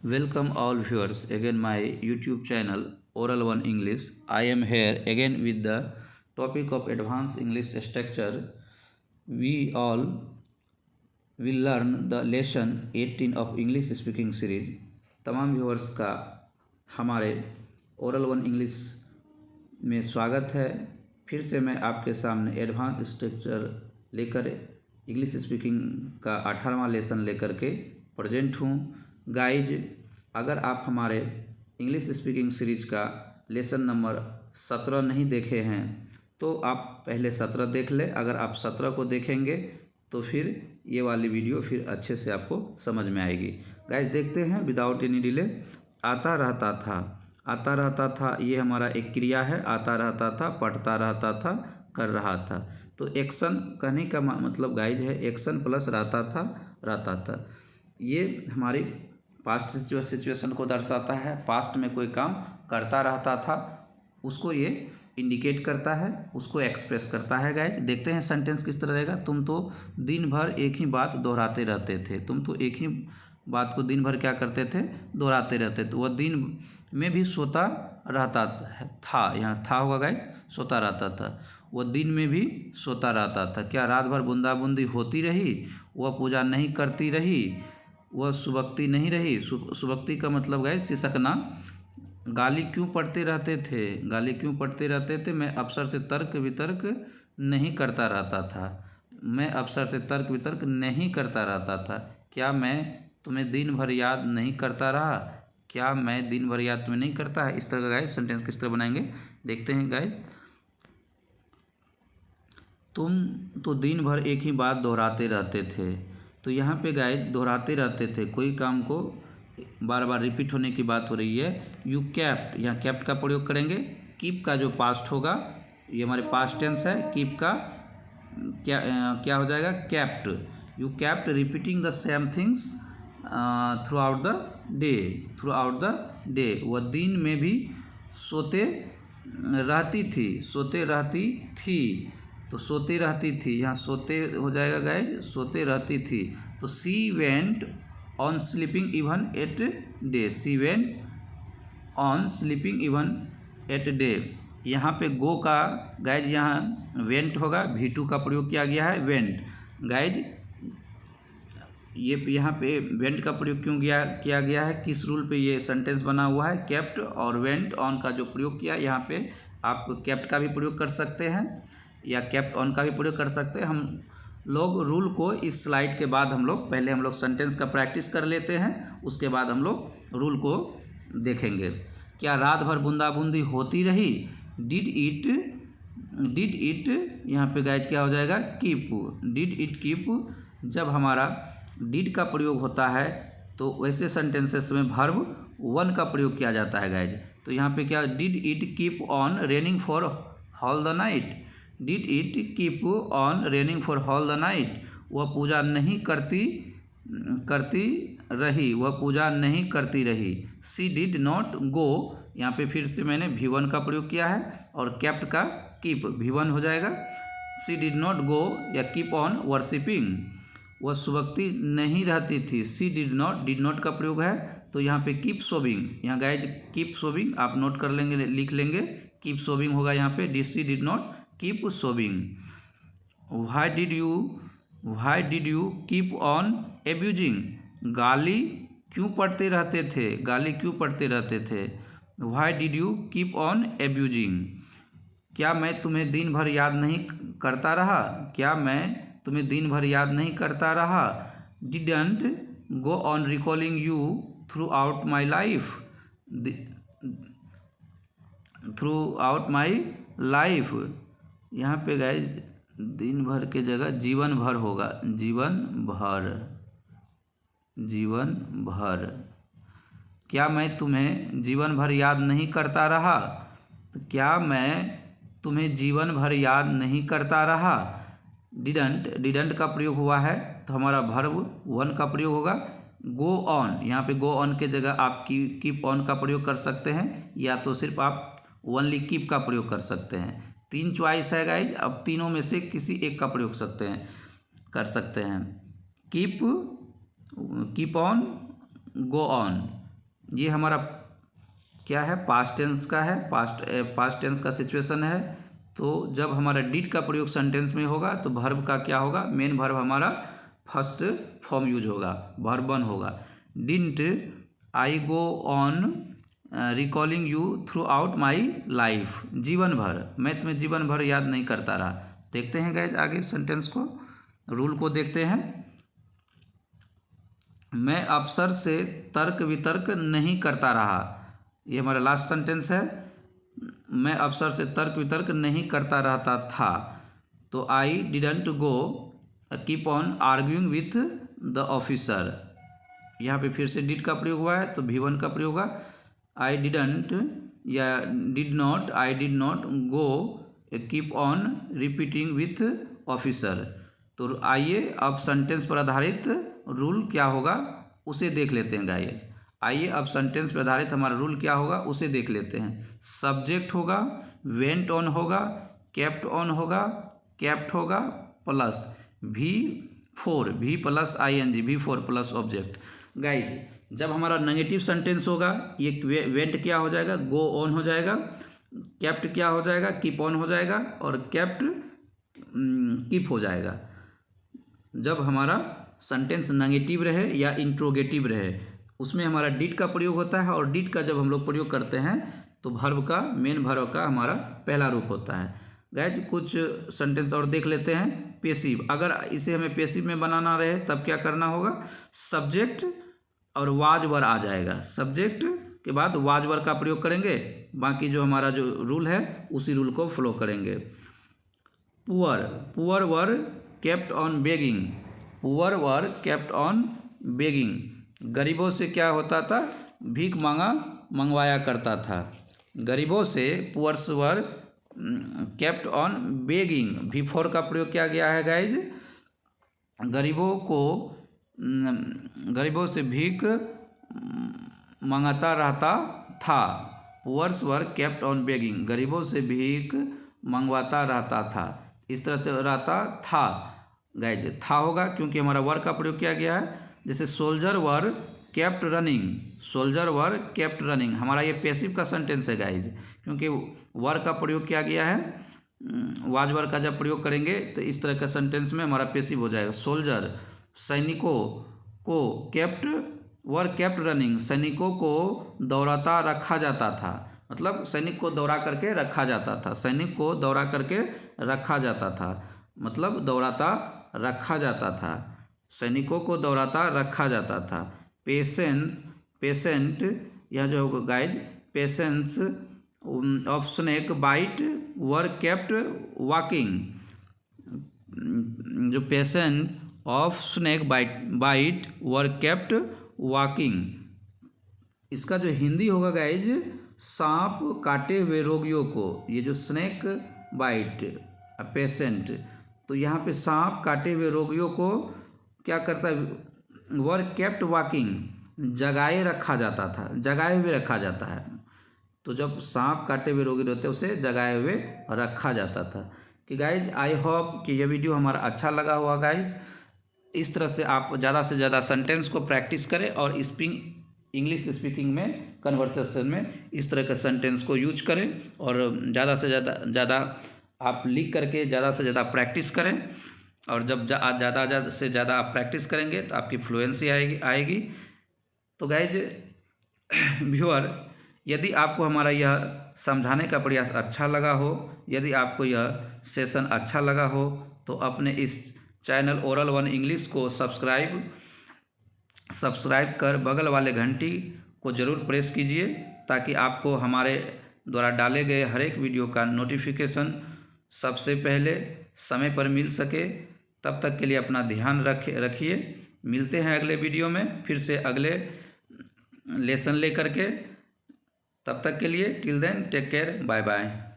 Welcome all viewers again my YouTube channel Oral One English. I am here again with the topic of advanced English structure. We all will learn the lesson 18 of English speaking series. तमाम viewers का हमारे oral one English में स्वागत है। फिर से मैं आपके सामने एडवांस स्ट्रक्चर लेकर इंग्लिश स्पीकिंग का 18वां लेसन लेकर के प्रेजेंट हूँ। गाइज, अगर आप हमारे इंग्लिश स्पीकिंग सीरीज का लेसन नंबर 17 नहीं देखे हैं तो आप पहले 17 देख लें। अगर आप 17 को देखेंगे तो फिर ये वाली वीडियो फिर अच्छे से आपको समझ में आएगी। गाइज, देखते हैं विदाउट एनी डिले। आता रहता था, आता रहता था ये हमारा एक क्रिया है। आता रहता था, पढ़ता रहता था, कर रहा था। तो एक्शन कहने का मतलब गाइज है एक्शन प्लस रहता था। ये हमारी पास्ट सिचुएशन को दर्शाता है। पास्ट में कोई काम करता रहता था उसको ये इंडिकेट करता है, उसको एक्सप्रेस करता है। गाइज, देखते हैं सेंटेंस किस तरह रहेगा। तुम तो दिन भर एक ही बात दोहराते रहते थे। तुम तो एक ही बात को दिन भर क्या करते थे, दोहराते रहते थे। वह दिन में भी सोता रहता था, यहाँ था होगा गाइज, सोता रहता था। वह दिन में भी सोता रहता था। क्या रात भर बूंदाबूंदी होती रही, वह पूजा नहीं करती रही, वह सुबकती नहीं रही। सुबकती का मतलब गाइज सिसकना। गाली क्यों पढ़ते रहते थे, गाली क्यों पढ़ते रहते थे। मैं अफसर से तर्क वितर्क नहीं करता रहता था। मैं अफसर से तर्क वितर्क नहीं करता रहता था। क्या मैं तुम्हें दिन भर याद नहीं करता रहा, क्या मैं दिन भर याद तुम्हें नहीं करता है। इस तरह का गाइज सेंटेंस किस तरह बनाएंगे देखते हैं। गाइज, तुम तो दिन भर एक ही बात दोहराते रहते थे। तो यहाँ पे गाइज दोहराते रहते थे, कोई काम को बार बार रिपीट होने की बात हो रही है। यू कैप्ट, यहाँ कैप्ट का प्रयोग करेंगे। कीप का जो पास्ट होगा ये हमारे पास्ट टेंस है। कीप का क्या हो जाएगा, kept. You kept repeating the same things through out the day, through out the day. वह दिन में भी सोते रहती थी, सोते रहती थी। तो सोते रहती थी, यहाँ सोते हो जाएगा गाइज, सोते रहती थी। तो she went on sleeping even at day, she went on sleeping even at day. यहाँ पे गो का गाइज यहाँ वेंट होगा, V2 का प्रयोग किया गया है, वेंट। गाइज ये यहाँ पे वेंट का प्रयोग क्यों किया गया है, किस रूल पे ये सेंटेंस बना हुआ है। कैप्ट और वेंट ऑन का जो प्रयोग किया, यहाँ पे आप कैप्ट का भी प्रयोग कर सकते हैं या कैप्ट ऑन का भी प्रयोग कर सकते हैं। हम लोग रूल को इस स्लाइड के बाद पहले हम लोग सेंटेंस का प्रैक्टिस कर लेते हैं, उसके बाद हम लोग रूल को देखेंगे। क्या रात भर बूंदाबूंदी होती रही, डिड इट यहाँ पे गाइज क्या हो जाएगा, कीप। Did it keep. जब हमारा डिड का प्रयोग होता है तो वैसे सेंटेंसेस में वर्ब वन का प्रयोग किया जाता है गाइज। तो यहाँ पे क्या, did it keep on raining for all the night, did it keep on raining for all the night. वह पूजा नहीं करती रही, वह पूजा नहीं करती रही। सी डिड नॉट गो, यहाँ पे फिर से मैंने V1 का प्रयोग किया है और कैप्ट का कीप V1 हो जाएगा। सी डिड नॉट गो या कीप ऑन वर्शिपिंग, वह सुबकती नहीं रहती थी। सी डिड नॉट का प्रयोग है तो यहाँ पे कीप सोबिंग, यहाँ गाइज कीप सोबिंग आप नोट कर लेंगे, लिख लेंगे। कीप सोबिंग होगा यहाँ पे, she did not keep sobbing. Why did you keep on abusing, गाली क्यों पढ़ते रहते थे, गाली क्यों पढ़ते रहते थे। Why did you keep on abusing. क्या मैं तुम्हें दिन भर याद नहीं करता रहा, क्या मैं तुम्हें दिन भर याद नहीं करता रहा। Didn't go on recalling you through out my life, through out my life. यहाँ पे गाइज दिन भर के जगह जीवन भर होगा, जीवन भर। क्या मैं तुम्हें जीवन भर याद नहीं करता रहा, क्या मैं तुम्हें जीवन भर याद नहीं करता रहा। डिडंट का प्रयोग हुआ है तो हमारा वर्ब वन का प्रयोग होगा। गो ऑन, यहाँ पे गो ऑन के जगह आप कीप ऑन का प्रयोग कर सकते हैं या तो सिर्फ आप ओनली कीप का प्रयोग कर सकते हैं। 3 चॉइस है गाइज, अब तीनों में से किसी एक का प्रयोग कर सकते हैं। Keep on, go on. ये हमारा क्या है, पास्ट टेंस का है, पास्ट टेंस का सिचुएशन है। तो जब हमारा डिड का प्रयोग सेंटेंस में होगा तो वर्ब का क्या होगा, मेन वर्ब हमारा फर्स्ट फॉर्म यूज होगा, वर्ब 1 होगा। Didn't I go on recalling you through out my life, जीवन भर मैं तुम्हें जीवन भर याद नहीं करता रहा। देखते हैं गाइज आगे सेंटेंस को, रूल को देखते हैं। मैं अफसर से तर्क वितर्क नहीं करता रहा, ये हमारा लास्ट सेंटेंस है। मैं अफसर से तर्क वितर्क नहीं करता रहता था, तो I didn't go keep on arguing with the officer. यहाँ पे फिर से डिड का प्रयोग हुआ है तो V1 का प्रयोग होगा। आई डिडंट या I did not go keep on repeating with officer. तो आइए अब सेंटेंस पर आधारित रूल क्या होगा उसे देख लेते हैं गाइस। आइए अब सेंटेंस पर आधारित हमारा रूल क्या होगा उसे देख लेते हैं। सब्जेक्ट होगा, वेंट ऑन होगा, केप्ट ऑन होगा, केप्ट होगा, plus V4 V plus ING V4 plus object. Guys जब हमारा नेगेटिव सेंटेंस होगा ये वेंट क्या हो जाएगा, गो ऑन हो जाएगा, केप्ट क्या हो जाएगा, कीप ऑन हो जाएगा, और केप्ट कीप हो जाएगा। जब हमारा सेंटेंस नेगेटिव रहे या इंट्रोगेटिव रहे उसमें हमारा डिड का प्रयोग होता है, और डिड का जब हम लोग प्रयोग करते हैं तो वर्ब का, मेन वर्ब का हमारा पहला रूप होता है। गाइज कुछ सेंटेंस और देख लेते हैं। पेसिव, अगर इसे हमें पेसिव में बनाना रहे तब क्या करना होगा, सब्जेक्ट और वाज वर आ जाएगा, सब्जेक्ट के बाद वाज वर का प्रयोग करेंगे, बाकी जो हमारा जो रूल है उसी रूल को फॉलो करेंगे। Poor were kept on begging, poor were kept on begging. गरीबों से क्या होता था, भीख मंगवाया करता था। गरीबों से poors were kept on begging, V4 का प्रयोग किया गया है गाइज। गरीबों से भीख मंगाता रहता था, poors were kept on begging, गरीबों से भीख मंगवाता रहता था। इस तरह से रहता था गाइज, था होगा क्योंकि हमारा वर का प्रयोग किया गया है। जैसे सोल्जर वर केप्ट रनिंग, सोल्जर वर केप्ट रनिंग, हमारा ये पैसिव का सेंटेंस है गाइज, क्योंकि वर का प्रयोग किया गया है। वाज वर का जब प्रयोग करेंगे तो इस तरह का सेंटेंस में हमारा पैसिव हो जाएगा। सोल्जर, सैनिकों को केप्ट वर केप्ट रनिंग, सैनिकों को दौड़ाता रखा जाता था, मतलब सैनिक को दौड़ा करके रखा जाता था, सैनिक को दौड़ा करके रखा जाता था, मतलब दौड़ाता रखा जाता था, सैनिकों को दौड़ाता रखा जाता था। पेशेंट यह जो होगा guys, patients of snake bite were kept walking, जो patient of snake bite were kept walking, इसका जो हिंदी होगा गाइज, सांप काटे हुए रोगियों को, ये जो स्नेक बाइट पेशेंट, तो यहाँ पे सांप काटे हुए रोगियों को क्या करता है, वर केप्ट वॉकिंग, जगाए रखा जाता था, जगाए हुए रखा जाता है। तो जब सांप काटे हुए रोगी रहते उसे जगाए हुए रखा जाता था। कि गाइज आई होप कि यह वीडियो हमारा अच्छा लगा हुआ गाइज। इस तरह से आप ज़्यादा से ज़्यादा सेंटेंस को प्रैक्टिस करें और इंग्लिश स्पीकिंग में, कन्वर्सेशन में इस तरह के सेंटेंस को यूज करें, और ज़्यादा से ज़्यादा आप लिख करके ज़्यादा से ज़्यादा प्रैक्टिस करें। और जब ज़्यादा से ज़्यादा आप प्रैक्टिस करेंगे तो आपकी फ्लुएंसी आएगी। तो गाइज व्यूअर, यदि आपको हमारा यह समझाने का प्रयास अच्छा लगा हो, यदि आपको यह सेशन अच्छा लगा हो, तो अपने इस चैनल ओरल वन इंग्लिश को सब्सक्राइब कर बगल वाले घंटी को ज़रूर प्रेस कीजिए, ताकि आपको हमारे द्वारा डाले गए हर एक वीडियो का नोटिफिकेशन सबसे पहले समय पर मिल सके। तब तक के लिए अपना ध्यान रखिए। मिलते हैं अगले वीडियो में फिर से अगले लेसन लेकर के। तब तक के लिए till then take care, bye bye.